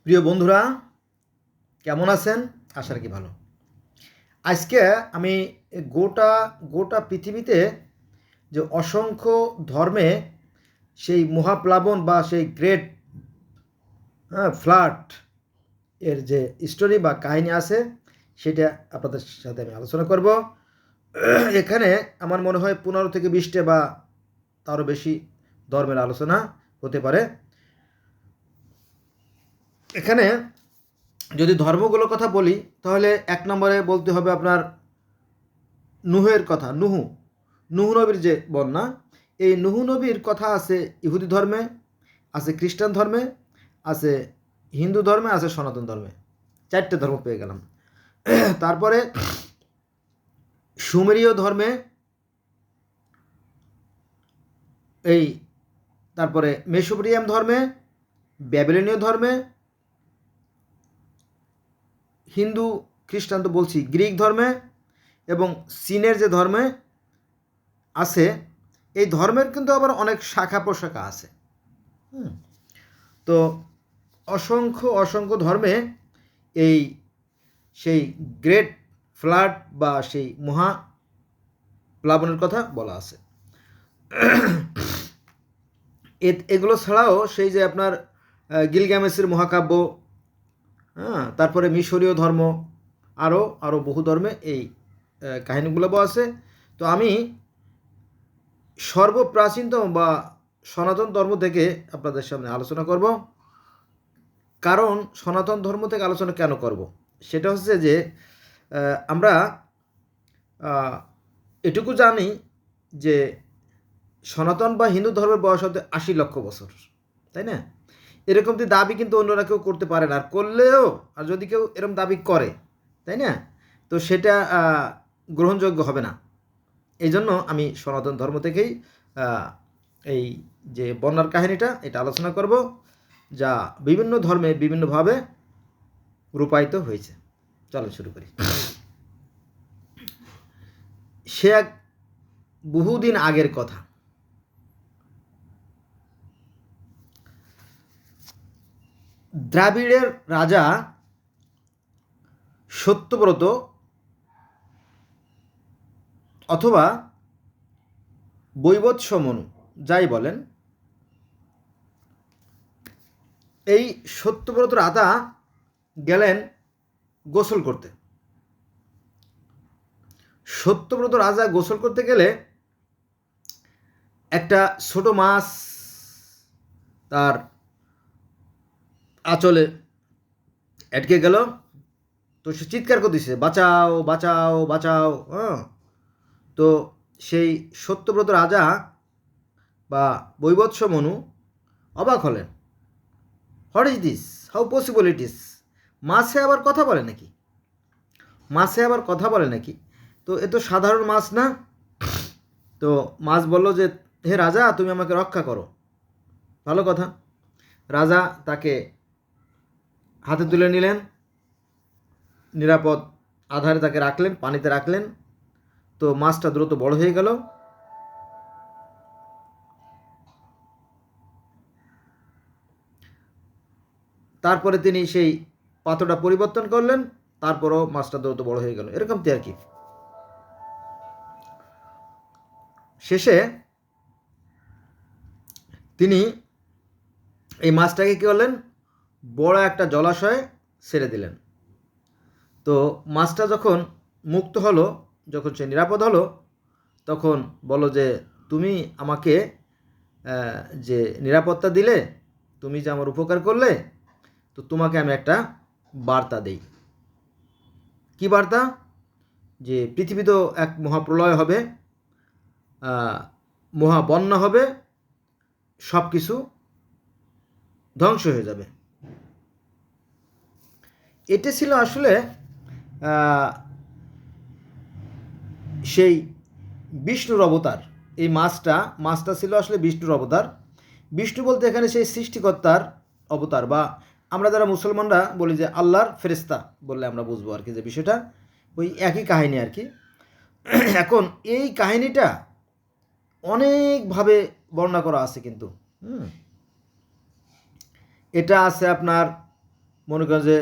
প্রিয় বন্ধুরা, কেমন আছেন? আশা রাখি ভালো। আজকে আমি গোটা গোটা পৃথিবীতে যে অসংখ্য ধর্মে সেই মহাপ্লাবন বা সেই গ্রেট ফ্লাড এর যে স্টোরি বা কাহিনী আছে সেটা আপনাদের সাথে আমি আলোচনা করব। এখানে আমার মনে হয় 15 থেকে 20টা বা তারও বেশি ধর্মের আলোচনা হতে পারে। এখানে যদি ধর্মগুলোর কথা বলি তাহলে 1 নম্বরে বলতে হবে আপনার নুহের কথা। নুহু নবীর যে বন্যা, এই নুহু নবীর কথা আছে ইহুদি ধর্মে, আছে খ্রিস্টান ধর্মে, আছে হিন্দু ধর্মে, আছে সনাতন ধর্মে। 4টে ধর্ম পেয়ে গেলাম। তারপরে সুমেরীয় ধর্মে এই, তারপরে মেসোপোটেমিয়ান ধর্মে, ব্যাবিলনীয় ধর্মে, হিন্দু খ্রিস্টান তো বলছি, গ্রিক ধর্মে এবং চীনের যে ধর্মে আছে, এই ধর্মের কিন্তু আবার অনেক শাখা প্রশাখা আছে। তো অসংখ্য অসংখ্য ধর্মে এই সেই গ্রেট ফ্লাড বা সেই মহা প্লাবনের কথা বলা আছে। এগুলো ছাড়াও সেই যে আপনার গিলগামেশের মহাকাব্য, তারপরে মিশরীয় ধর্ম, আরও আরও বহু ধর্মে এই কাহিনীগুলো আছে। তো আমি সর্বপ্রাচীনতম বা সনাতন ধর্ম থেকে আপনাদের সামনে আলোচনা করব। কারণ সনাতন ধর্ম থেকে আলোচনা কেন করব, সেটা হচ্ছে যে আমরা এটুকু জানি যে সনাতন বা হিন্দু ধর্মের বয়স হতে 80 লক্ষ বছর, তাই না? এরকম দাবি কিন্তু অন্যরা কেউ করতে পারে না, আর করলেও আর যদি কেউ এরকম দাবি করে, তাই না, তো সেটা গ্রহণযোগ্য হবে না। এই জন্য আমি সনাতন ধর্ম থেকেই এই যে বন্যার কাহিনীটা এটা আলোচনা করব, যা বিভিন্ন ধর্মে বিভিন্নভাবে রূপায়িত হয়েছে। চলো শুরু করি। সে এক বহুদিন আগের কথা। দ্রাবিড়ের রাজা সত্যব্রত অথবা বৈবৎস মনু, যাই বলেন, এই সত্যব্রত রাজা গেলেন গোসল করতে। সত্যব্রত রাজা গোসল করতে গেলে একটা ছোট মাছ তার আঁচলে আটকে গেল। তো সে চিৎকার করতেছে, বাঁচাও বাঁচাও বাঁচাও। তো সেই সত্যব্রত রাজা বা বৈবৎস মনু অবাক হলেন, what is this, how possible it is. মাছে আবার কথা বলে নাকি? মাছে আবার কথা বলে নাকি? তো এ তো সাধারণ মাছ না। তো মাছ বলল যে, হে রাজা, তুমি আমাকে রক্ষা করো। ভালো কথা। রাজা তাকে হাতে তুলে নিলেন, নিরাপদ আধারে তাকে রাখলেন, পানিতে রাখলেন। তো মাছটা দ্রুত বড় হয়ে গেল। তারপরে তিনি সেই পাত্রটা পরিবর্তন করলেন, তারপরও মাছটা দ্রুত বড় হয়ে গেল। এরকম আর কি। শেষে তিনি এই মাছটাকে কী করলেন, বড় একটা জলাশয়ে ছেড়ে দিলেন। তো মাছটা যখন মুক্ত হলো, যখন সে নিরাপদ হলো, তখন বলো যে, তুমি আমাকে যে নিরাপত্তা দিলে, তুমি যে আমার উপকার করলে, তো তোমাকে আমি একটা বার্তা দেই। কি বার্তা? যে পৃথিবীতেও এক মহাপ্রলয় হবে, মহাবন্যা হবে, সব কিছু ধ্বংস হয়ে যাবে। এটা ছিল আসলে সেই বিষ্ণুর অবতার। এই মাছটা ছিল আসলে বিষ্ণুর অবতার। বিষ্ণু বলতে এখানে সেই সৃষ্টিকর্তার অবতার, বা আমরা যারা মুসলমানরা বলি যে আল্লাহর ফেরেশতা বললে আমরা বুঝবো আর কি, যে বিষয়টা ওই একই কাহিনী আর কি। এখন এই কাহিনীটা অনেকভাবে বর্ণনা করা আছে কিন্তু। এটা আছে আপনার মনে করেন যে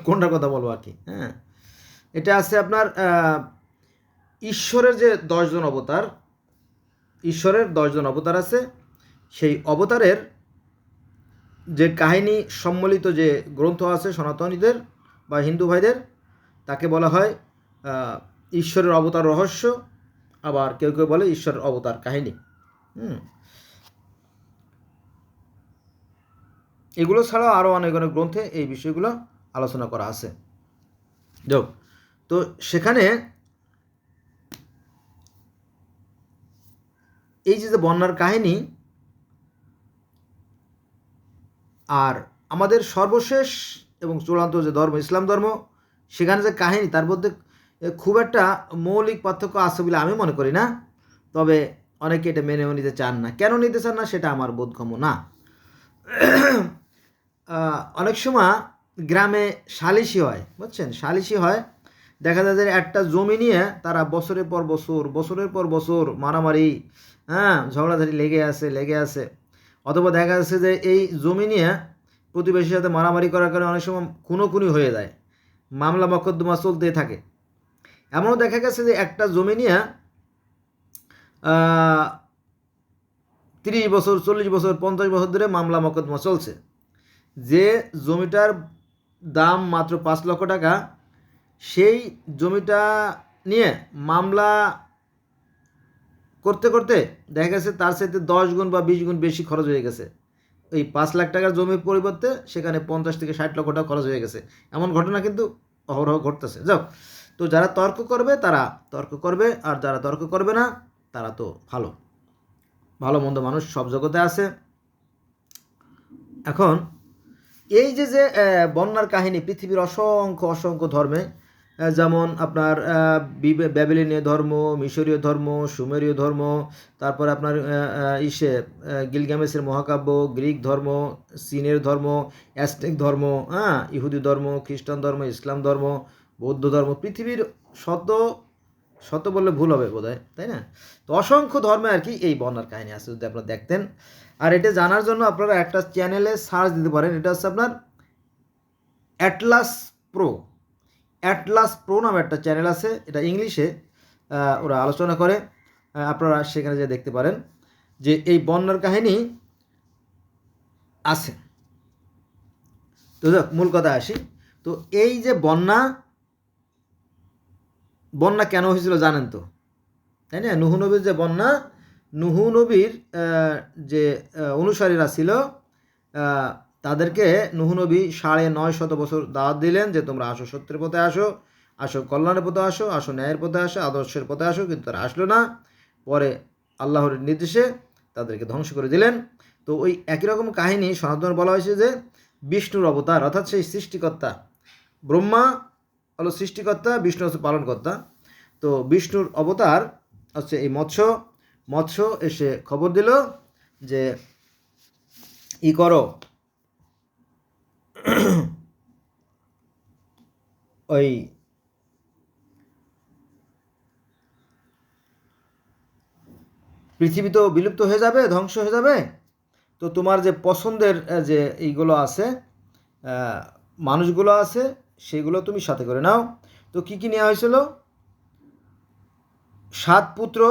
কোনটার কথা বলবো আর কি, হ্যাঁ, এটা আছে আপনার ঈশ্বরের যে 10জন অবতার, ঈশ্বরের 10জন অবতার আছে, সেই অবতারের যে কাহিনী সম্মিলিত যে গ্রন্থ আছে সনাতনীদের বা হিন্দু ভাইদের, তাকে বলা হয় ঈশ্বরের অবতার রহস্য, আবার কেউ কেউ বলে ঈশ্বরের অবতার কাহিনী। এগুলো ছাড়াও আরও অনেক অনেক গ্রন্থে এই বিষয়গুলো আলোচনা করা আছে। তো সেখানে এই যে বন্যার কাহিনী আর আমাদের সর্বশেষ এবং চূড়ান্ত যে ধর্ম ইসলাম ধর্ম, সেখানে যে কাহিনী, তার মধ্যে খুব একটা মৌলিক পার্থক্য আছে বলে আমি মনে করি না। তবে অনেকে এটা মেনেও নিতে চান না। কেন নিতে চান না সেটা আমার বোধগম্য না। অনেক সময় গ্রামে সালিশি হয়, বুঝছেন, সালিশি হয়, দেখা যায় যে একটা জমি নিয়ে তারা বছরের পর বছর মারামারি, হ্যাঁ, ঝগড়াঝাটি লেগে আছে। অথবা দেখা যাচ্ছে যে এই জমি নিয়ে প্রতিবেশীর সাথে মারামারি করার কারণে অনেক সময় খুনোখুনি হয়ে যায়, মামলা মকদ্দমা চলতেই থাকে। এমনও দেখা গেছে যে একটা জমি নিয়ে 30 বছর, 40 বছর, 50 বছর ধরে মামলা মকদ্দমা চলছে। যে জমিটার দাম মাত্র 5 লক্ষ টাকা, সেই জমিটা নিয়ে মামলা করতে করতে দেখা গেছে তার সাথে 10 গুণ বা 20 গুণ বেশি খরচ হয়ে গেছে। এই 5 লাখ টাকার জমির পরিবর্তে সেখানে 50 থেকে 60 লক্ষ টাকা খরচ হয়ে গেছে। এমন ঘটনা কিন্তু অহরহ ঘটতেছে। যাও, তো যারা তর্ক করবে তারা তর্ক করবে, আর যারা তর্ক করবে না তারা তো ভালো মন্দ মানুষ সব জগতে আছে। এখন এই যে বন্যার কাহিনী পৃথিবীর অসংখ্য ধর্মে, যেমন আপনার ব্যাবিলনীয় ধর্ম, মিশরীয় ধর্ম, সুমেরীয় ধর্ম, তারপর আপনার গিলগামেশের মহাকাব্য, গ্রিক ধর্ম, চীনের ধর্ম, অ্যাজটেক ধর্ম, হ্যাঁ, ইহুদি ধর্ম, খ্রিস্টান ধর্ম, ইসলাম ধর্ম, বৌদ্ধ ধর্ম, পৃথিবীর শত বললে ভুল হবে বোধহয়, তাই না? তো অসংখ্য ধর্মে আর কি এই বন্যার কাহিনী আছে, যদি আপনারা দেখতেন। আর এটা জানার জন্য আপনারা একটা চ্যানেলে সার্চ দিতে পারেন, এটা হচ্ছে আপনার অ্যাটলাস প্রো নামে একটা চ্যানেল আছে, এটা ইংলিশে ওরা আলোচনা করে, আপনারা সেখানে যে দেখতে পারেন যে এই বন্যার কাহিনী আছে। তো মূল কথা আসি, তো এই যে বন্যা কেন হয়েছিল জানেন তো, তাই না? নুহু নবীর যে বন্যা, নুহু নবীর যে অনুসারীরা ছিল, তাদেরকে নুহু নবী 950 বছর দাওয়াত দিলেন যে তোমরা আসো, সত্যের পথে আসো কল্যাণের পথে আসো ন্যায়ের পথে আসো, আদর্শের পথে আসো। কিন্তু তারা আসলো না। পরে আল্লাহর নির্দেশে তাদেরকে ধ্বংস করে দিলেন। তো ওই একই রকম কাহিনী সনাতন বলা হয়েছে যে বিষ্ণুর অবতার, অর্থাৎ সেই সৃষ্টিকর্তা, ব্রহ্মা হলো সৃষ্টিকর্তা, বিষ্ণু হচ্ছে পালনকর্তা। তো বিষ্ণুর অবতার হচ্ছে এই মৎস্য এসে খবর দিল যে করো, ওই পৃথিবী তো বিলুপ্ত হয়ে যাবে, ধ্বংস হয়ে যাবে, তো তোমার যে পছন্দের যে এইগুলো আছে, মানুষগুলো আছে, সেগুলো তুমি সাথে করে নাও। তো কি কি নেওয়া হয়েছিল? 7 পুত্র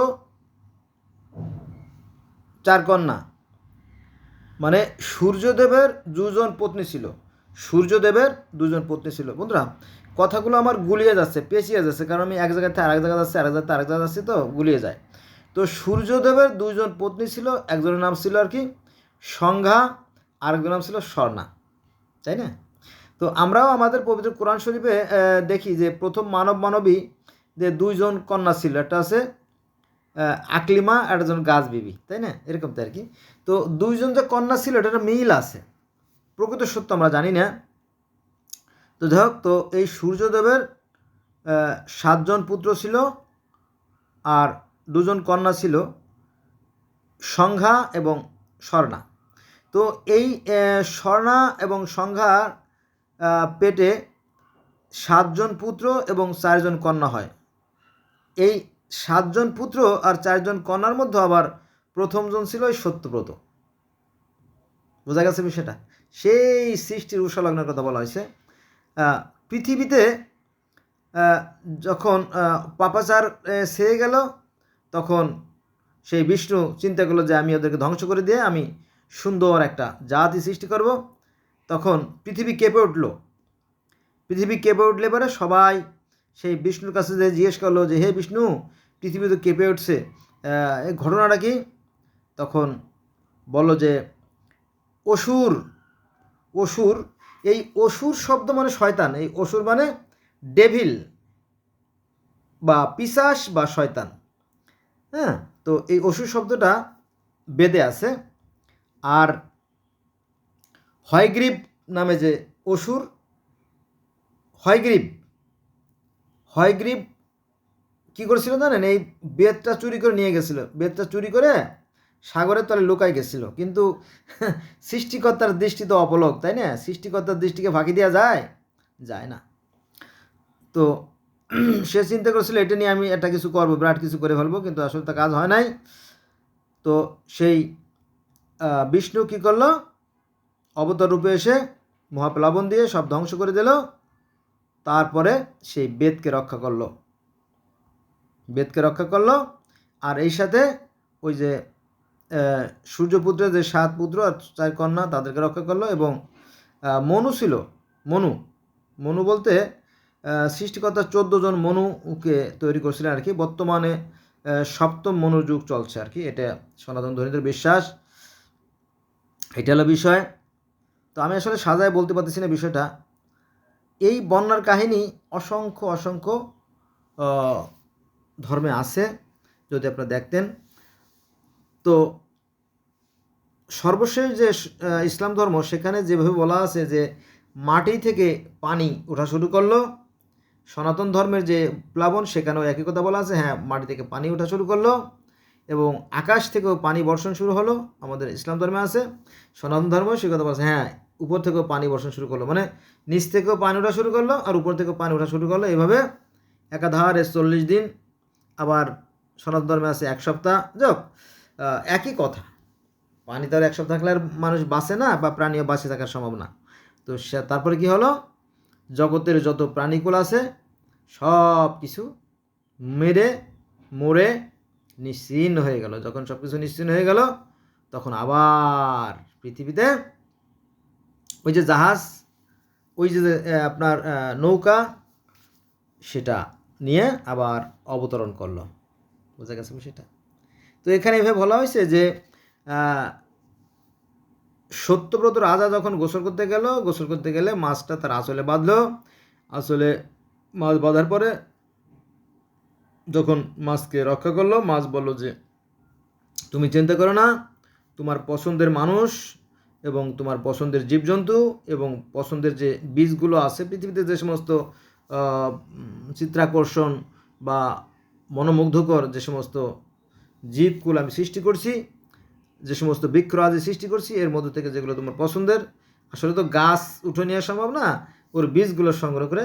4 কন্যা, মানে সূর্যদেবের 2 জন পত্নী ছিল। বন্ধুরা, কথাগুলো আমার গুলিয়ে যাচ্ছে, পেঁচিয়ে যাচ্ছে, কারণ আমি এক জায়গা থেকে আরেক জায়গায় যাচ্ছি, আরেক জায়গায় যাচ্ছি, তো গুলিয়ে যায়। তো সূর্যদেবের 2 জন পত্নী ছিল, একজনের নাম ছিল আর কি সংজ্ঞা, আরেকজনের নাম ছিল স্বর্ণা, তাই না? তো আমরাও আমাদের পবিত্র কোরআন শরীফে দেখি যে প্রথম মানবী যে 2 জন কন্যা ছিল, একটা আছে আকলিমা, একজন গাছ বিবি, তাই না? এরকম তো আর কি। তো 2 জন যে কন্যা ছিল এটা একটা মিল আছে, প্রকৃত সত্য আমরা জানি না। তো যাই হোক, তো এই সূর্যদেবের 7 জন পুত্র ছিল, আর 2 জন কন্যা ছিল সংজ্ঞা এবং স্বর্ণা। তো এই স্বর্ণা এবং সংজ্ঞার পেটে 7 জন পুত্র এবং 4 জন কন্যা হয়। এই 7 জন পুত্র আর 4 জন কন্যার মধ্যে আবার প্রথমজন ছিল ওই সত্যব্রত। বোঝা গেছে বিষয়টা? সেই সৃষ্টির উষালগ্নের কথা বলা হয়েছে। পৃথিবীতে যখন পাপাচার সেরে গেল, তখন সেই বিষ্ণু চিন্তা করলো যে আমি ওদেরকে ধ্বংস করে দিয়ে আমি সুন্দর একটা জাতি সৃষ্টি করব। তখন পৃথিবী কেঁপে উঠল। পৃথিবী কেঁপে উঠলে পরে সবাই সেই বিষ্ণুর কাছে যে জিজ্ঞেস করলো যে হে বিষ্ণু, পৃথিবী তো কেঁপে উঠছে, এই ঘটনাটা কি? তখন বলল যে অসুর। অসুর, এই অসুর শব্দ মানে শয়তান, এই অসুর মানে ডেভিল বা পিশাচ বা শয়তান। হ্যাঁ, তো এই অসুর শব্দটা বেদে আছে। আর হয়গ্রীব নামে যে অসুর, হয়গ্রীব কী করেছিল জানেন? এই বেদটা চুরি করে নিয়ে গেছিল। বেদটা চুরি করে সাগরের তলে লুকাই গেছিল। কিন্তু সৃষ্টিকর্তার দৃষ্টি তো অপলক, তাই না? সৃষ্টিকর্তার দৃষ্টিকে ফাঁকি দেওয়া যায়? যায় না। তো সে চিন্তা করেছিল এটা নিয়ে আমি একটা কিছু করবো, বিরাট কিছু করে ফেলবো, কিন্তু আসলে তা কাজ হয় নাই। তো সেই বিষ্ণু কী করলো? অবতার রূপে এসে মহাপ্লাবন দিয়ে সব ধ্বংস করে দিল। তারপরে সেই বেদকে রক্ষা করলো। আর এই সাথে ওই যে সূর্যপুত্রের যে 7 পুত্র আর 4 কন্যা তাদেরকে রক্ষা করলো। এবং মনু ছিল, মনু বলতে সৃষ্টিকর্তা 14 জন মনুকে তৈরি করছিলেন আর কি। বর্তমানে 7ম মনু যুগ চলছে আর কি, এটা সনাতন ধর্মীদের বিশ্বাস। এটা হলো বিষয়। তো আমি আসলে সাজায় বলতে পারতেছি না বিষয়টা। এই বন্যার কাহিনী অসংখ্য ধর্মে আছে, যদি আপনারা দেখতেন। তো সর্বশেষ যে ইসলাম ধর্ম, সেখানে যেভাবে বলা আছে যে মাটি থেকে পানি ওঠা শুরু করলো। সনাতন ধর্মের যে প্লাবন, সেখানেও একই কথা বলা আছে, হ্যাঁ মাটি থেকে পানি ওঠা শুরু করলো এবং আকাশ থেকেও পানি বর্ষণ শুরু হলো। আমাদের ইসলাম ধর্মে আছে। সনাতন ধর্ম সে কথা বলছে, হ্যাঁ উপর থেকেও পানি বর্ষণ শুরু করলো, মানে নিচ থেকেও পানি ওঠা শুরু করলো আর উপর থেকেও পানি ওঠা শুরু করলো। এভাবে একাধারে 40 দিন। আবার সনাতন ধর্মে আছে 1 সপ্তাহ। যাক, একই কথা। পানি তো আর 1 সপ্তাহ থাকলে আর মানুষ বাঁচে না, বা প্রাণীও বাঁচে থাকার সম্ভাবনা। তো তারপরে কি হলো? জগতের যত প্রাণীকুল আছে সব কিছু মরে নিশ্চিহ্ন হয়ে গেল। যখন সব কিছু নিশ্চিহ্ন হয়ে গেল, তখন আবার পৃথিবীতে ওই যে জাহাজ, ওই যে আপনার নৌকা, সেটা নিয়ে আবার অবতরণ করলো। বোঝা গেছে সেটা? তো এখানে এভাবে বলা হয়েছে যে সত্যব্রত রাজা যখন গোসল করতে গেলে মাছটা তার আঁচলে বাঁধলো। আঁচলে মাছ বাঁধার পরে যখন মাছকে রক্ষা করলো, মাছ বলল যে তুমি চিন্তা করো না, তোমার পছন্দের মানুষ এবং তোমার পছন্দের জীবজন্তু এবং পছন্দের যে বীজগুলো আছে পৃথিবীতে, যে সমস্ত চিত্রাকর্ষণ বা মনোমুগ্ধকর যে সমস্ত জীবকুল আমি সৃষ্টি করছি, যে সমস্ত বৃক্ষরাজি সৃষ্টি করছি, এর মধ্যে থেকে যেগুলো তোমার পছন্দের, আসলে তো গাছ উঠে নেওয়া সম্ভব না, ওর বীজগুলো সংগ্রহ করে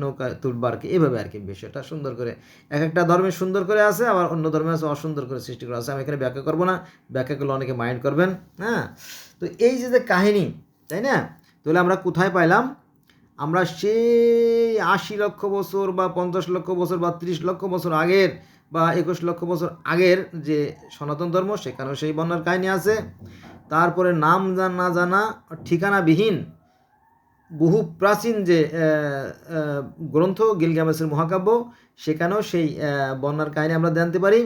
নৌকায় তুলবা আর কি। এইভাবে আর কি বিষয়টা সুন্দর করে এক একটা ধর্মে সুন্দর করে আছে, আবার অন্য ধর্মে আছে অসুন্দর করে সৃষ্টি করা আছে। আমি এখানে ব্যাখ্যা করবো না, ব্যাখ্যা করলে অনেকে মাইন্ড করবেন। হ্যাঁ, তো এই যে কাহিনী, তাই না? তাহলে আমরা কোথায় পাইলাম? আমরা সেই 80 লক্ষ বছর বা 50 লক্ষ বছর বা 30 লক্ষ বছর আগের বা 21 লক্ষ বছর আগের যে সনাতন ধর্ম, সেখানেও সেই বন্যার কাহিনী আছে। তারপরে নাম না জানা, ঠিকানাবিহীন বহু প্রাচীন যে গ্রন্থ গিলগামেশের মহাকাব্য, সেখানেও সেই বন্যার কাহিনী আমরা জানতে পারি।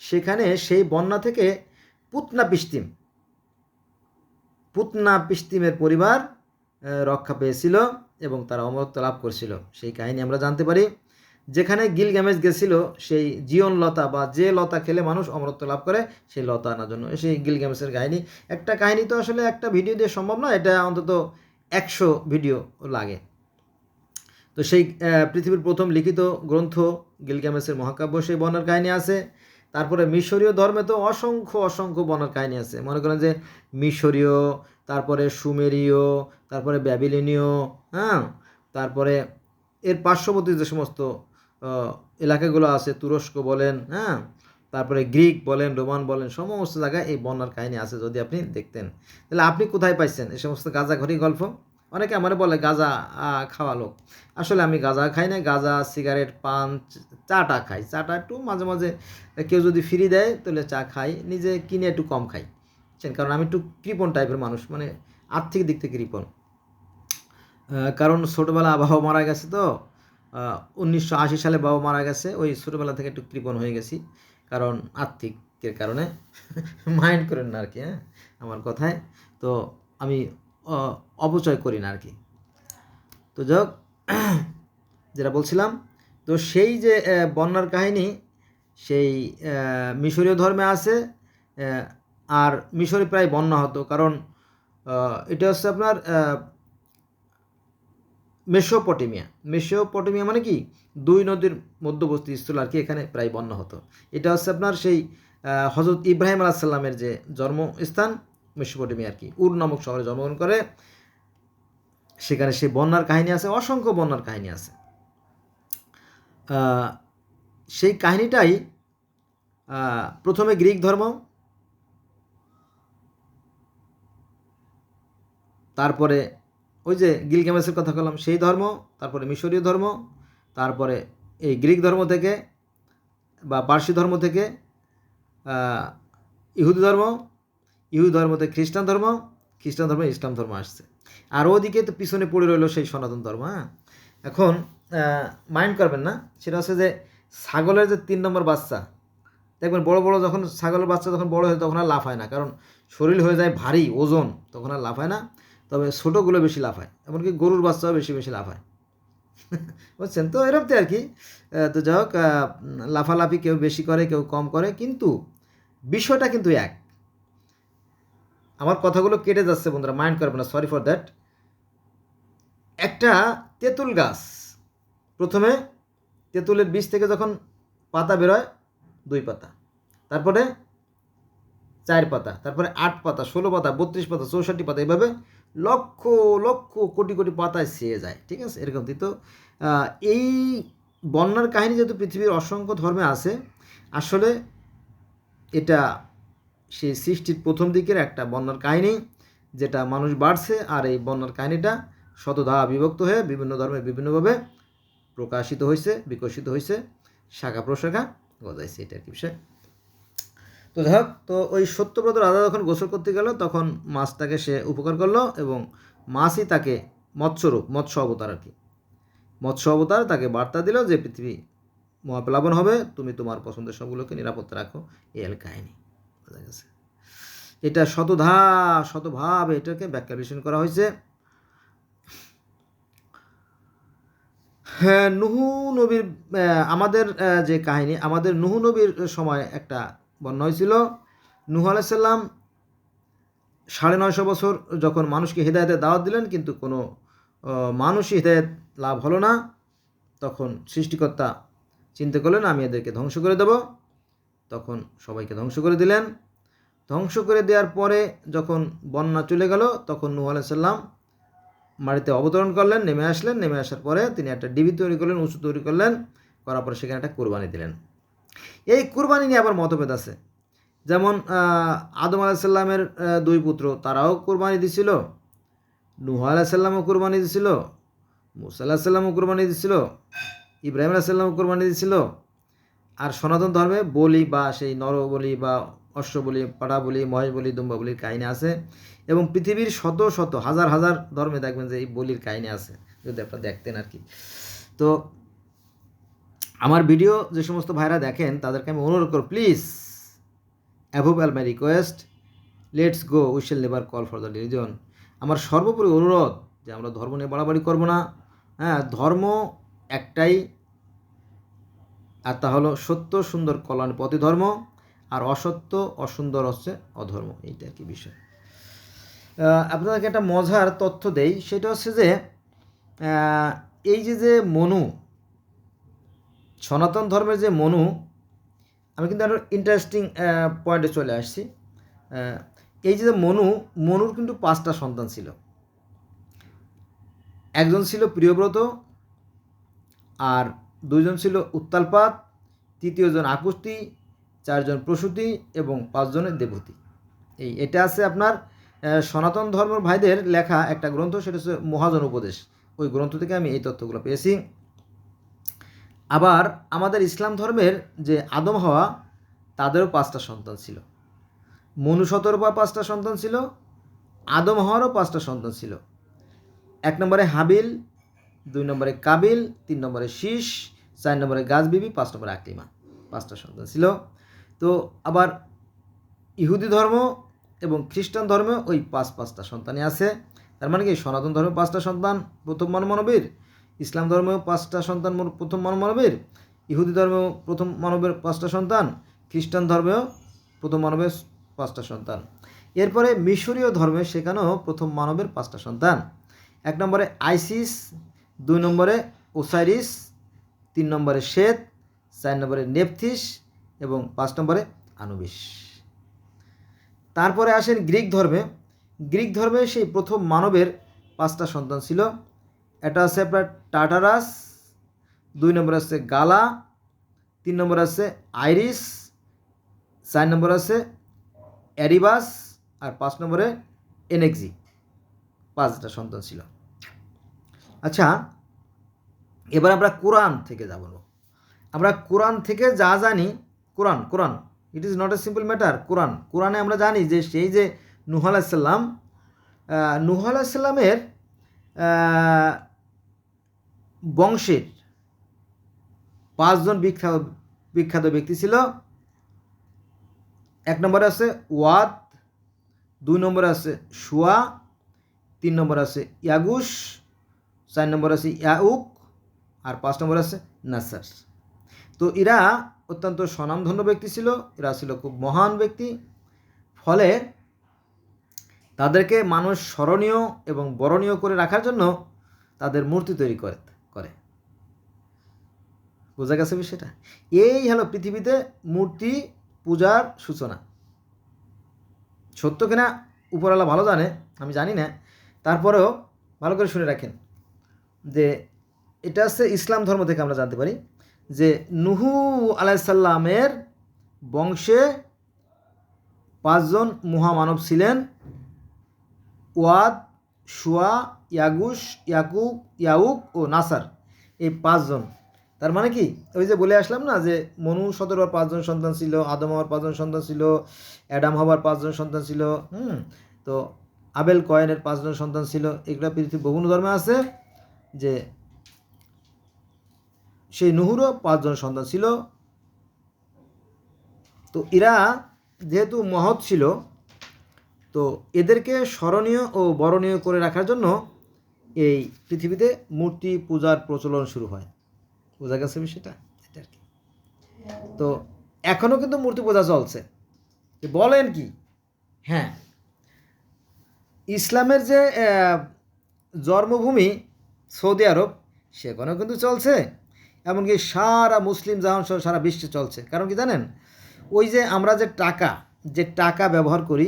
সেখানে সেই বন্যা থেকে পুতনা পিস্তিমের পরিবার রক্ষা পেয়েছিল এবং তারা অমরত্ব লাভ করেছিল, সেই কাহিনী আমরা জানতে পারি। যেখানে গিলগামেশ গেছিল, সেই জীবন লতা বা যে লতা খেলে মানুষ অমরত্ব লাভ করে, সেই লতা আনার জন্য সেই গিলগামেশের কাহিনী। একটা কাহিনী তো আসলে একটা ভিডিও দিয়ে সম্ভব না, এটা অন্তত 100 ভিডিও লাগে। তো সেই পৃথিবীর প্রথম লিখিত গ্রন্থ গিলগামেশের মহাকাব্য, সেই বন্যার কাহিনী আছে। তারপরে মিশরীয় ধর্মে তো অসংখ্য বন্যার কাহিনী আছে। মনে করেন যে মিশরীয়, তারপরে সুমেরীয়, তারপরে ব্যাবিলনীয়, হ্যাঁ, তারপরে এর পার্শ্ববর্তী যে সমস্ত এলাকাগুলো আছে, তুরস্ক বলেন, হ্যাঁ, তারপরে গ্রিক বলেন, রোমান বলেন, সমস্ত জায়গায় এই বন্যার কাহিনী আছে। যদি আপনি দেখতেন, তাহলে আপনি কোথায় পাইছেন এই সমস্ত গাঁজাখড়ি গল্প? অনেকে আমার বলে গাঁজা খাওয়া লোক। আসলে আমি গাঁজা খাই না, গাঁজা, সিগারেট, পান, চাটা খাই। চাটা একটু মাঝে মাঝে কেউ যদি ফ্রি দেয় তাহলে চা খাই, নিজে কিনে একটু কম খাই, কারণ আমি একটু কৃপণ টাইপের মানুষ, মানে আর্থিক দিক থেকে কৃপণ। কারণ ছোটোবেলা বাবা মারা গেছে, তো 1980 সালে বাবা মারা গেছে, ওই ছোটোবেলা থেকে একটু কৃপণ হয়ে গেছি, কারণ আর্থিকের কারণে। মাইন্ড করেন না আর কি, হ্যাঁ, আমার কথায়। তো আমি অপচয় করি না আর কি। তো যাক, যেটা বলছিলাম, তো সেই যে বন্যার কাহিনী, সেই মিশরীয় ধর্মে আছে। আর মিশরে প্রায় বন্যা হতো, কারণ এটা হচ্ছে আপনার মেসোপটেমিয়া মানে কি, 2 নদীর মধ্যবর্তী স্থল আর কি, এখানে প্রায় বন্যা হতো। এটা হচ্ছে আপনার সেই হজরত ইব্রাহিম আলাইহিস সালামের যে জন্মস্থান মেসোপটেমিয়া আর কি, উর নামক শহরে জন্মগ্রহণ করে। সেখানে সেই বন্যার কাহিনী আছে, অসংখ্য বন্যার কাহিনী আছে। সেই কাহিনীটাই প্রথমে গ্রিক ধর্ম, তারপরে ওই যে গিলগামেশের কথা বললাম সেই ধর্ম, তারপরে মিশরীয় ধর্ম, তারপরে এই গ্রিক ধর্ম থেকে বা পার্সি ধর্ম থেকে ইহুদি ধর্ম, ইহুদি ধর্ম থেকে খ্রিস্টান ধর্ম, খ্রিস্টান ধর্মে ইসলাম ধর্ম আসছে। আর ওদিকে তো পিছনে পড়ে রইল সেই সনাতন ধর্ম। হ্যাঁ, এখন মাইন্ড করবেন না, সেটা হচ্ছে যে ছাগলের যে 3 নম্বর বাচ্চা, দেখবেন বড় বড় যখন ছাগলের বাচ্চা যখন বড় হয় তখন আর লাফায় না, কারণ শরীর হয়ে যায় ভারী ওজন, তখন আর লাফায় না। তবে ছোটোগুলো বেশি লাফায়, এমনকি গরুর বাচ্চাও বেশি বেশি লাফায়। বুঝছেন তো, এরকমই আর কি। তো যাই হোক, লাফালাফি কেউ বেশি করে কেউ কম করে, কিন্তু বিষয়টা কিন্তু এক। আমার কথাগুলো কেটে যাচ্ছে বন্ধুরা, মাইন্ড করবে না, সরি ফর দ্যাট। একটা তেঁতুল গাছ, প্রথমে তেঁতুলের বীজ থেকে যখন পাতা বেরোয় 2 পাতা, তারপরে 4 পাতা, তারপরে 8 পাতা, 16 পাতা, 32 পাতা, 64 পাতা, এইভাবে লক্ষ লক্ষ কোটি কোটি পাতায় ছেয়ে যায়। ঠিক আছে, এরকম। তো এই বন্যার কাহিনী যেহেতু পৃথিবীর অসংখ্য ধর্মে আছে, আসলে এটা সেই সৃষ্টির প্রথম দিকের একটা বন্যার কাহিনী, যেটা মানুষ বাড়ছে, আর এই বন্যার কাহিনীটা শতধা বিভক্ত হয়ে বিভিন্ন ধর্মে বিভিন্নভাবে প্রকাশিত হয়েছে, বিকশিত হয়েছে, শাখা প্রশাখা গজাইছে, এটা আর কি বিষয়। তো যাই হোক, তো ওই সত্যব্রত রাজা যখন গোসল করতে গেল, তখন মাছটাকে সে উপকার করলো, এবং মাছই তাকে মৎস্য অবতার আর কি, মৎস্য অবতার তাকে বার্তা দিল যে পৃথিবী মহাপ্লাবন হবে, তুমি তোমার পছন্দের সবগুলোকে নিরাপত্তা রাখো। এই হল কাহিনী, বোঝা গেছে। এটা শতভাবে এটাকে ব্যাখ্যা বিশ্লেষণ করা হয়েছে। হ্যাঁ, নুহু নবীর আমাদের যে কাহিনী, আমাদের নুহু নবীর সময় একটা বন্যা হয়েছিল। নুহ আলাইহিস সালাম 950 বছর যখন মানুষকে হেদায়েতের দাওয়াত দিলেন, কিন্তু কোনো মানুষই হেদায়েত লাভ হলো না। তখন সৃষ্টিকর্তা চিন্তা করলেন, আমি এদেরকে ধ্বংস করে দেব। তখন সবাইকে ধ্বংস করে দিলেন। ধ্বংস করে দেওয়ার পরে যখন বন্যা চলে গেল, তখন নূহ আলাইহিস সালাম মাটিতে অবতরণ করলেন, নেমে আসলেন। নেমে আসার পরে তিনি একটা ডিবি তৈরি করলেন, উঁচু তৈরি করলেন, করার পরে সেখানে একটা কুরবানি দিলেন। এই কুরবানি নিয়ে আবার মতভেদ আছে। যেমন আদম আলাইহিস সালামের 2 পুত্র, তারাও কুরবানি দিছিল, নূহ আলাইহিস সালামও কুরবানি দিছিল, মুসা আলাইহিস সালামও কুরবানি দিছিল, ইব্রাহিম আলাইহিস সালামও কুরবানি দিছিল। আর সনাতন ধর্মে বলি বা সেই নর বলি বা অশ্ব বলি, পাঠা বলি, মহেশ বলি, দুম্বা বলির কাহিনী আছে, এবং পৃথিবীর শত শত হাজার হাজার ধর্মে দেখবেন যে এই বলির কাহিনী আছে, যদি আপনারা দেখতেন আর কি। তো আমার ভিডিও যে সমস্ত ভাইরা দেখেন তাদেরকে আমি অনুরোধ করব, please above all my request, let's go, we shall never call for the religion. আমার সর্বোপরি অনুরোধ যে আমরা ধর্ম নিয়ে বাড়াবাড়ি করবো না। হ্যাঁ, ধর্ম একটাই, আর তা হলো সত্য সুন্দর কল্যাণ পথে ধর্ম, আর অসত্য অসুন্দর হচ্ছে অধর্ম। এইটা আর কি বিষয়। আপনাদেরকে একটা মজার তথ্য দেই, সেটা হচ্ছে যে এই যে মনু, সনাতন ধর্মের যে মনু, আমি কিন্তু আরও ইন্টারেস্টিং পয়েন্টে চলে আসছি। এই যে মনুর কিন্তু 5টা সন্তান ছিল। একজন ছিল প্রিয়ব্রত, আর 2জন ছিল উত্তালপাত, 3জন আকুতি, 4জন প্রসূতি এবং 5জনের দেবতী। এটা আছে আপনার সনাতন ধর্ম ভাইদের লেখা একটা গ্রন্থ, সেটা হচ্ছে মহাজন উপদেশ। ওই গ্রন্থ থেকে আমি এই তথ্যগুলো পেয়েছি। আবার আমাদের ইসলাম ধর্মের যে আদম হাওয়া, তাদেরও 5টা সন্তান ছিল। মনুষ্যতেরও 5টা সন্তান ছিল, আদম হাওয়ারও 5টা সন্তান ছিল। 1 নম্বরে হাবিল, 2 নম্বরে কাবিল, 3 নম্বরে শীষ, 4 নম্বরে গাছ বিবি, 5 নম্বরে আকলিমা। 5টা সন্তান ছিল। তো আবার ইহুদি ধর্ম এবং খ্রিস্টান ধর্মে ওই 5টা সন্তানই আছে। তার মানে কি সনাতন ধর্মে 5টা সন্তান প্রথম মানবীর, ইসলাম ধর্মেও 5টা সন্তান প্রথম মানবীর, ইহুদি ধর্মেও প্রথম মানবের 5টা সন্তান, খ্রিস্টান ধর্মেও প্রথম মানবের 5টা সন্তান। এরপরে মিশরীয় ধর্মে সেখানেও প্রথম মানবের 5টা সন্তান। 1 নম্বরে আইসিস, 2 নম্বরে ওসাইরিস, 3 নম্বরে শেত, 4 নম্বরে নেপথিস এবং 5 নম্বরে আনুবিস। তারপরে আসেন গ্রিক ধর্মে। গ্রিক ধর্মে সেই প্রথম মানবের 5টা সন্তান ছিল। এটা আছে আপনার টাটারাস, 2 নম্বরে আছে গালা, 3 নম্বরে আছে আইরিস, 4 নম্বরে আছে অ্যারিবাস আর 5 নম্বরে এনেক্সি। 5টা সন্তান ছিল। আচ্ছা, এবার আমরা কোরআন থেকে যাব। আমরা কোরআন থেকে যা জানি, Quran it is not a simple matter. কোরআনে আমরা জানি যে সেই যে নূহ আলাইহিস সালামের বংশের 5জন বিখ্যাত ব্যক্তি ছিল। 1 নম্বরে আছে ওয়াদ, 2 নম্বরে আছে শুয়া, 3 নম্বরে আছে ইয়াগুস, 4 নম্বরে আছে ইয়াউক আর 5 নম্বরে আছে নাসার। তো এরা অত্যন্ত স্বনামধন্য ব্যক্তি ছিল, এরা ছিল খুব মহান ব্যক্তি। ফলে তাদেরকে মানুষ স্মরণীয় এবং বরণীয় করে রাখার জন্য তাদের মূর্তি তৈরি করে। বোঝা গেছে বিষয়টা? এই হলো পৃথিবীতে মূর্তি পূজার সূচনা। সত্য কিনা উপরওয়ালা ভালো জানে, আমি জানি না। তারপরেও ভালো করে শুনে রাখেন যে এটা হচ্ছে ইসলাম ধর্ম থেকে আমরা জানতে পারি যে নূহ আলাইহিস সালামের বংশে 5জন মহামানব ছিলেন। ওয়াদ, শুয়া, ইয়াগুস, ইয়াউক ও নাসার, এই 5জন। তার মানে কি ওই যে বলে আসলাম না যে মনু সদরের 5জন সন্তান ছিল, আদম হওয়ার 5জন সন্তান ছিল, অ্যাডাম হওয়ার 5জন সন্তান ছিল, তো আবেল কয়েনের 5জন সন্তান ছিল। এগুলো পৃথিবীর বিভিন্ন ধর্মে আছে যে সেই নূহরও 5জন সন্তান ছিল। তো এরা যেহেতু মহৎ ছিল, তো এদেরকে স্মরণীয় ও বরণীয় করে রাখার জন্য এই পৃথিবীতে মূর্তি পূজার প্রচলন শুরু হয়। বোঝা গেছে বিষয়টা? এটা আর কি। তো এখনও কিন্তু মূর্তি পূজা চলছে। বলেন কি? হ্যাঁ, ইসলামের যে জন্মভূমি সৌদি আরব, সেখানেও কিন্তু চলছে। এমনকি সারা মুসলিম জাহান সহ সারা বিশ্বে চলছে। কারণ কি জানেন? ওই যে আমরা যে টাকা ব্যবহার করি,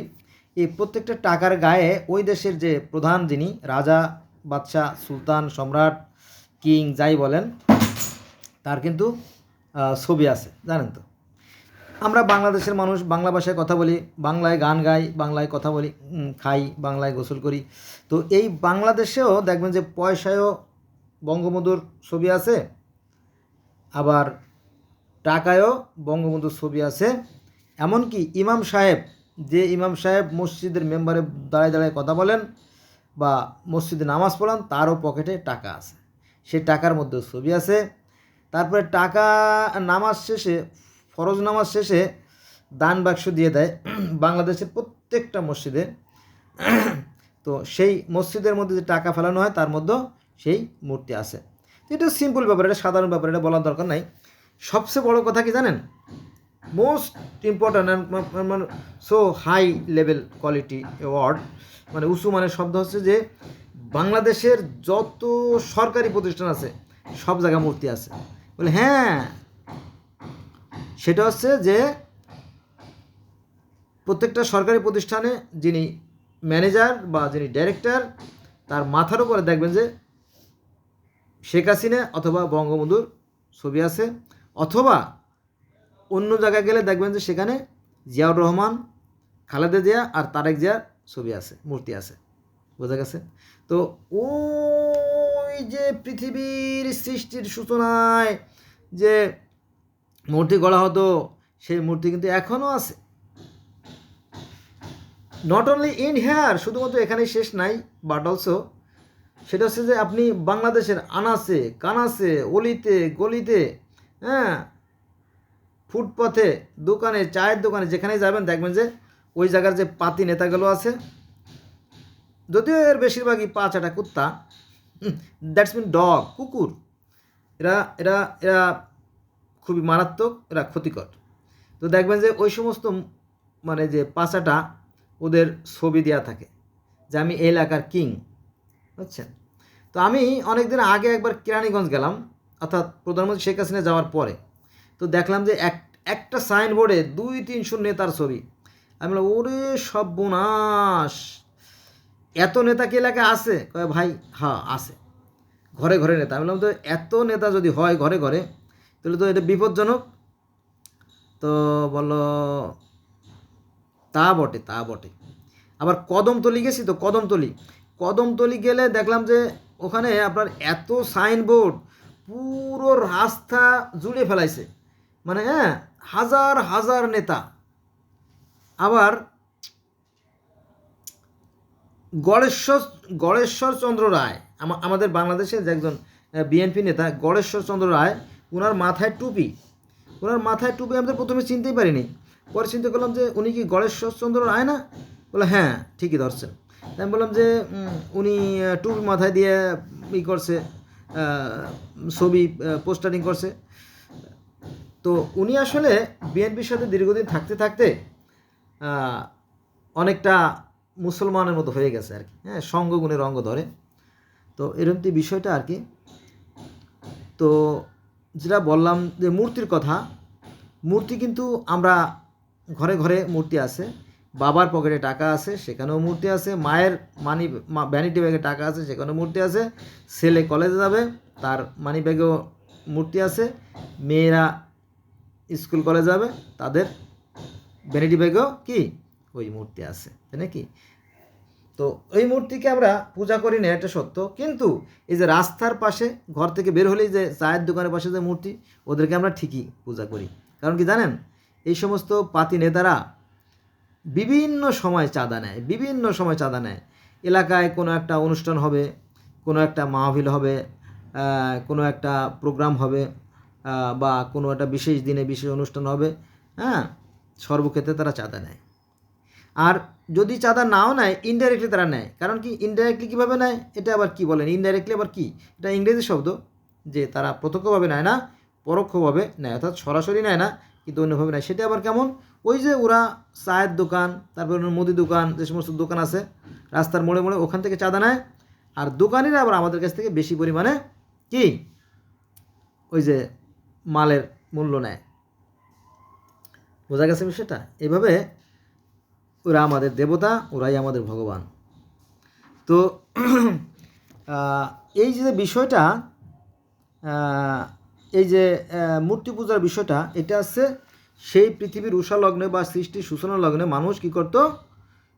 এই প্রত্যেকটা টাকার গায়ে ওই দেশের যে প্রধান, যিনি রাজা, বাদশাহ, সুলতান, সম্রাট, কিং যাই বলেন, তার কিন্তু ছবি আছে, জানেন তো? আমরা বাংলাদেশের মানুষ বাংলা ভাষায় কথা বলি, বাংলায় গান গাই, বাংলায় কথা বলি, খাই, বাংলায় গোসল করি। তো এই বাংলাদেশেও দেখবেন যে পয়সায়ও বঙ্গবন্ধুর ছবি আছে, আবার টাকায়ও বঙ্গবন্ধুর ছবি আছে। এমনকি ইমাম সাহেব মসজিদের মেম্বারে দাঁড়ায় কথা বলেন বা মসজিদে নামাজ পড়ান, তারও পকেটে টাকা আছে, সে টাকার মধ্যেও ছবি আছে। তারপরে টাকা ফরজ নামাজ শেষে দান বাক্স দিয়ে দেয় বাংলাদেশের প্রত্যেকটা মসজিদে। তো সেই মসজিদের মধ্যে যে টাকা ফেলানো হয় তার মধ্যেও সেই মূর্তি আছে। এটা সিম্পল ব্যাপার, এটা সাধারণ ব্যাপার, এটা বলার দরকার নাই। সবচেয়ে বড় কথা কি জানেন? মোস্ট ইম্পর্ট্যান্ট মানে so high level quality award, মানে উঁচু মানের শব্দ হচ্ছে যে বাংলাদেশের যত সরকারি প্রতিষ্ঠান আছে সব জায়গায় মূর্তি আছে। বলে হ্যাঁ, সেটা হচ্ছে যে প্রত্যেকটা সরকারি প্রতিষ্ঠানে যিনি ম্যানেজার বা যিনি ডাইরেক্টর, তার মাথার উপরে দেখবেন যে শেখ হাসিনা অথবা বঙ্গবন্ধুর ছবি আছে, অথবা অন্য জায়গায় গেলে দেখবেন যে সেখানে জিয়াউর রহমান, খালেদা জিয়া আর তারেক জিয়ার ছবি আছে, মূর্তি আছে। বোঝা গেছে? তো ওই যে পৃথিবীর সৃষ্টির সূচনায় যে মূর্তি গড়া হতো, সেই মূর্তি কিন্তু এখনও আছে। নট অনলি ইন হেয়ার, শুধুমাত্র এখানেই শেষ নাই, বাট অলসো সেটা হচ্ছে যে আপনি বাংলাদেশের আনাচে কানাচে, অলিতে গলিতে, হ্যাঁ, ফুটপাথে, দোকানে, চায়ের দোকানে, যেখানেই যাবেন দেখবেন যে ওই জায়গার যে পাতি নেতাগুলো আছে, যদিও এর বেশিরভাগই পা চাটা কুত্তা, দ্যাটস মিন ডগ, কুকুর, এরা এরা এরা খুবই মারাত্মক, এরা ক্ষতিকর। তো দেখবেন যে ওই সমস্ত মানে যে পাচাটা ওদের ছবি দেওয়া থাকে যে আমি এই এলাকার কিং, বুঝছেন? তো আমি অনেক দিন আগে একবার কেরানীগঞ্জ গেলাম, অর্থাৎ প্রধানমন্ত্রী শেখ হাসিনা যাওয়ার পরে। তো দেখলাম যে একটা সাইনবোর্ডে 200-300 নেতার ছবি। আমি বললাম ওরে সর্বনাশ, এত নেতা কি এলাকায় আছে? কয় ভাই হ্যাঁ আছে, ঘরে ঘরে নেতা। আমি বললাম তো এত নেতা যদি হয় ঘরে ঘরে, তাহলে তো এটা বিপজ্জনক। তো বললো তা বটে, তা বটে। আবার কদমতলি গেছি, তো কদমতলি গেলে দেখলাম যে ওখানে আপনার এত সাইনবোর্ড পুরো রাস্তা জুড়ে ফেলাইছে, মানে হ্যাঁ, হাজার হাজার নেতা। আবার গড়েশ্বর চন্দ্র রায়, আমাদের বাংলাদেশের যে একজন বিএনপি নেতা গড়েশ্বর চন্দ্র রায়, ওনার মাথায় টুপি, আমি তো প্রথমে চিনতেই পারিনি। পরে চিন্তা করলাম যে উনি কি গড়েশ্বর চন্দ্র রায় না? বলে হ্যাঁ ঠিকই ধরছেন। আমি বললাম যে উনি টুপি মাথায় দিয়ে করছে, ছবি পোস্টারিং করছে। তো উনি আসলে বিএনপির সাথে দীর্ঘদিন থাকতে থাকতে অনেকটা মুসলমানের মতো হয়ে গেছে আর কি, হ্যাঁ, সঙ্গগুণে রঙ্গ ধরে। তো এরকমটি বিষয়টা আর কি। তো যেটা বললাম যে মূর্তির কথা, মূর্তি কিন্তু আমরা ঘরে ঘরে মূর্তি আছে, বাবার পকেটে টাকা আছে সেখানেও মূর্তি আছে, মায়ের ভ্যানিটি ব্যাগে টাকা আছে সেখানেও মূর্তি আছে, ছেলে কলেজে যাবে তার মানি ব্যাগেও মূর্তি আছে, মেয়েরা স্কুল কলেজে যাবে তাদের ভ্যানিটি ব্যাগেও কি ওই মূর্তি আছে, তাই নাকি? তো ওই মূর্তিকে আমরা পূজা করি না, এটা সত্য। কিন্তু এই যে রাস্তার পাশে ঘর থেকে বের হলেই যে চায়ের দোকানের পাশে যে মূর্তি, ওদেরকে আমরা ঠিকই পূজা করি। কারণ কি জানেন, এই সমস্ত পাতি নেতারা বিভিন্ন সময় চাঁদা নেয়। এলাকায় কোনো একটা অনুষ্ঠান হবে, কোনো একটা মাহফিল হবে, কোনো একটা প্রোগ্রাম হবে, বা কোনো একটা বিশেষ দিনে বিশেষ অনুষ্ঠান হবে, হ্যাঁ, সর্বক্ষেত্রে তারা চাঁদা নেয়। আর যদি চাঁদা নাও নেয়, ইনডাইরেক্টলি তারা নেয়। কারণ কি ইনডাইরেক্টলি কীভাবে নেয়, এটা আবার কি বলেন, ইনডাইরেক্টলি আবার কি, এটা ইংরেজি শব্দ, যে তারা প্রত্যক্ষভাবে নেয় না, পরোক্ষভাবে নেয়, অর্থাৎ সরাসরি নেয় না কিন্তু অন্যভাবে নেয়। সেটা আবার কেমন, ওই যে ওরা চায়ের দোকান, তারপর মুদি দোকান, যে সমস্ত দোকান আছে রাস্তার মোড়ে মোড়ে, ওখান থেকে চাঁদা নেয়। আর দোকানিরা আবার আমাদের কাছ থেকে বেশি পরিমাণে কি ওই যে মালের মূল্য নেয়। বোঝা গেছে বিষয়টা? এভাবে ওরা আমাদের দেবতা, ওরাই আমাদের ভগবান। তো এই যে বিষয়টা, এই যে মূর্তি পূজার বিষয়টা, এটা আছে সেই পৃথিবীর উষা লগ্নে বা সৃষ্টির সূচনা লগ্নে মানুষ কী করতো,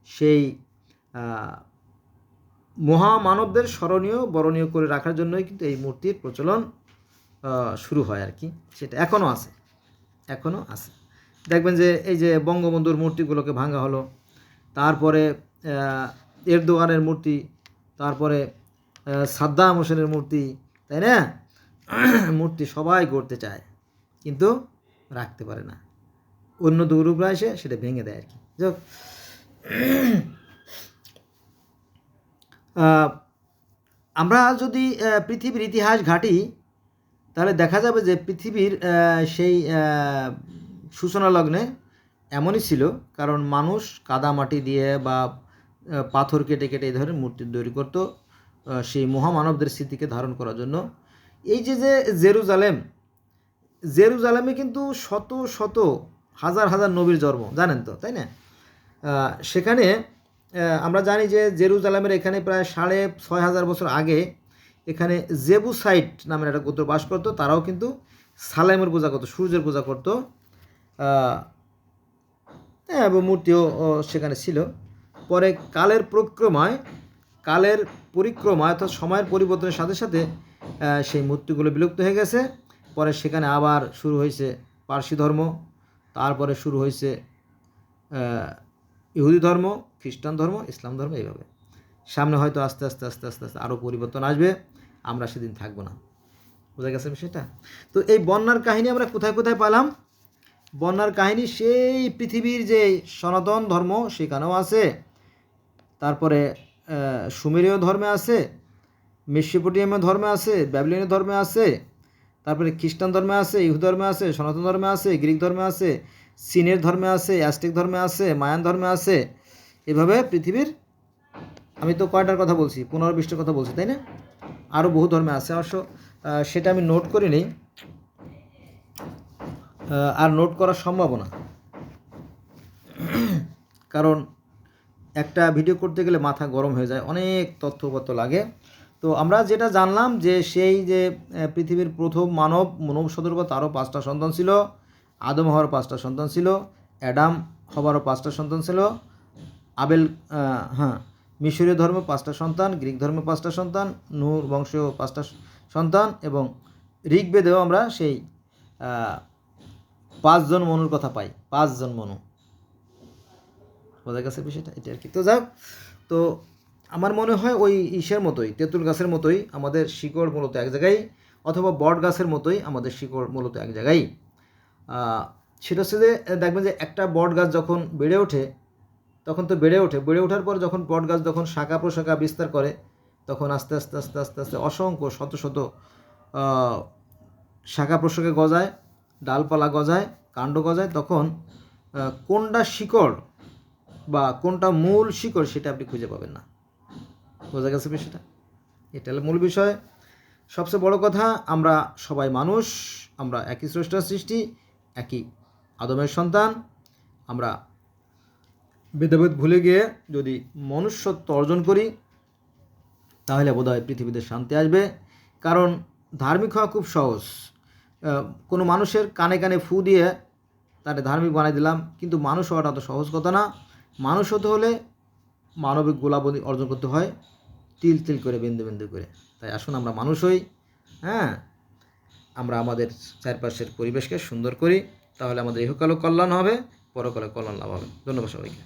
সেই মহামানবদের স্মরণীয় বরণীয় করে রাখার জন্যই কিন্তু এই মূর্তির প্রচলন শুরু হয় আর কি। সেটা এখনও আছে। দেখবেন যে এই যে বঙ্গবন্ধুর মূর্তিগুলোকে ভাঙা হলো, তারপরে এরদোয়ানের মূর্তি, তারপরে সাদ্দাম হোসেনের মূর্তি, তাই না? মূর্তি সবাই গড়তে চায় কিন্তু রাখতে পারে না, অন্য দুর্বৃত্তরা এসে সেটা ভেঙে দেয় আর কি। যাক, আমরা যদি পৃথিবীর ইতিহাস ঘাঁটি তাহলে দেখা যাবে যে পৃথিবীর সেই সূচনা লগ্নে এমনই ছিল। কারণ মানুষ কাদামাটি দিয়ে বা পাথর কেটে কেটে এই ধরনের মূর্তি তৈরি করতো সেই মহামানবদের স্মৃতিকে ধারণ করার জন্য। এই যে জেরুজালেমে কিন্তু শত শত হাজার হাজার নবীর জন্ম, জানেন তো, তাই না? সেখানে আমরা জানি যে জেরুজালেমের এখানে প্রায় 6500 বছর আগে এখানে জেবুসাইট নামের একটা গোত্র বাস করতো। তারাও কিন্তু সালাইমের পূজা করতো, সূর্যের পূজা করতো। এবং মূর্তিও সেখানে ছিল। পরে কালের পরিক্রমায় অর্থাৎ সময়ের পরিবর্তনের সাথে সাথে সেই মূর্তিগুলো বিলুপ্ত হয়ে গেছে। পরে সেখানে আবার শুরু হয়েছে পার্সি ধর্ম, তারপরে শুরু হয়েছে ইহুদি ধর্ম, খ্রিস্টান ধর্ম, ইসলাম ধর্ম, এইভাবে সামনে হয়তো আস্তে আস্তে আস্তে আস্তে আস্তে আরও পরিবর্তন আসবে, আমরা সেদিন থাকবো না। বোঝা গেছে বিষয়টা? তো এই বন্যার কাহিনী আমরা কোথায় কোথায় পেলাম? বন্যার কাহিনী সেই পৃথিবীর যে সনাতন ধর্ম সেখানেও আছে, তারপরে সুমেরীয় ধর্মে আছে, মেসোপটেমিয়া ধর্মে আছে, ব্যাবিলনীয় ধর্মে আছে, তারপরে খ্রিস্টান ধর্মে আছে, ইহুদি ধর্মে আছে, সনাতন ধর্মে আছে, গ্রিক ধর্মে আছে, চীনের ধর্মে আছে, অ্যাজটেক ধর্মে আছে, মায়ান ধর্মে আছে। এভাবে পৃথিবীর, আমি তো কয়টার কথা বলছি, 15-20টার কথা বলছি, তাই না? আরও বহু ধর্মে আছে অবশ্য, সেটা আমি নোট করে নিই, আর নোট করা সম্ভব না, কারণ একটা ভিডিও করতে গেলে মাথা গরম হয়ে যায়, অনেক তথ্যপত্র লাগে। তো আমরা যেটা জানলাম যে সেই যে পৃথিবীর প্রথম মানব সদর্ভ, তারও 5টা সন্তান ছিল, আদম হওয়ার 5টা সন্তান ছিল, অ্যাডাম হবারও 5টা সন্তান ছিল, আবেল, মিশরীয় ধর্মে 5টা সন্তান, গ্রিক ধর্মে 5টা সন্তান, নূহ বংশেও 5টা সন্তান, এবং ঋগ্বেদেও আমরা সেই 5 জন মনুর কথা পাই, 5 জন মনু। বোঝা গেছে বিষয়টা? এটা আর কি। তো যাক, তো আমার মনে হয় ওই ইসের মতোই, তেঁতুল গাছের মতোই আমাদের শিকড় মূলত এক জায়গায়, অথবা বট গাছের মতোই আমাদের শিকড় মূলত এক জায়গায়। সেটা হচ্ছে যে দেখবেন যে একটা বট গাছ যখন বেড়ে ওঠে, তখন তো বেড়ে ওঠার পর যখন বট গাছ যখন শাখা প্রশাখা বিস্তার করে, তখন আস্তে আস্তে আস্তে আস্তে আস্তে অসংখ্য শত শত শাখা প্রশাখা গজায়, ডালপালা গজায়, কাণ্ড গজায়। তখন কোনটা শিকড় বা কোনটা মূল শিকড় সেটা আপনি খুঁজে পাবেন না। বোঝা গেছে বিষয়টা? এটা হলো মূল বিষয়। সবচেয়ে বড় কথা, আমরা সবাই মানুষ, আমরা একই স্রষ্টার সৃষ্টি, একই আদমের সন্তান। আমরা ভেদাভেদ ভুলে গিয়ে যদি মনুষ্যত্ব অর্জন করি, তাহলে বোধহয় পৃথিবীতে শান্তি আসবে। কারণ ধার্মিক হওয়া খুব সহজ। কোনো মানুষের কানে কানে ফু দিয়ে তাকে ধার্মিক বানাই দিলাম, কিন্তু মানুষ হওয়াটা তো সহজ কথা না। মানুষ হতে হলে মানবিক গোলাবধি অর্জন করতে হয়, তিল তিল করে, বিন্দু বিন্দু করে। তাই আসুন আমরা মানুষ হই, আমরা আমাদের চারপাশের পরিবেশকে সুন্দর করি, তাহলে আমাদের ইহকালও কল্যাণ হবে, পরকালে কল্যাণ লাভ হবে। ধন্যবাদ সবাইকে।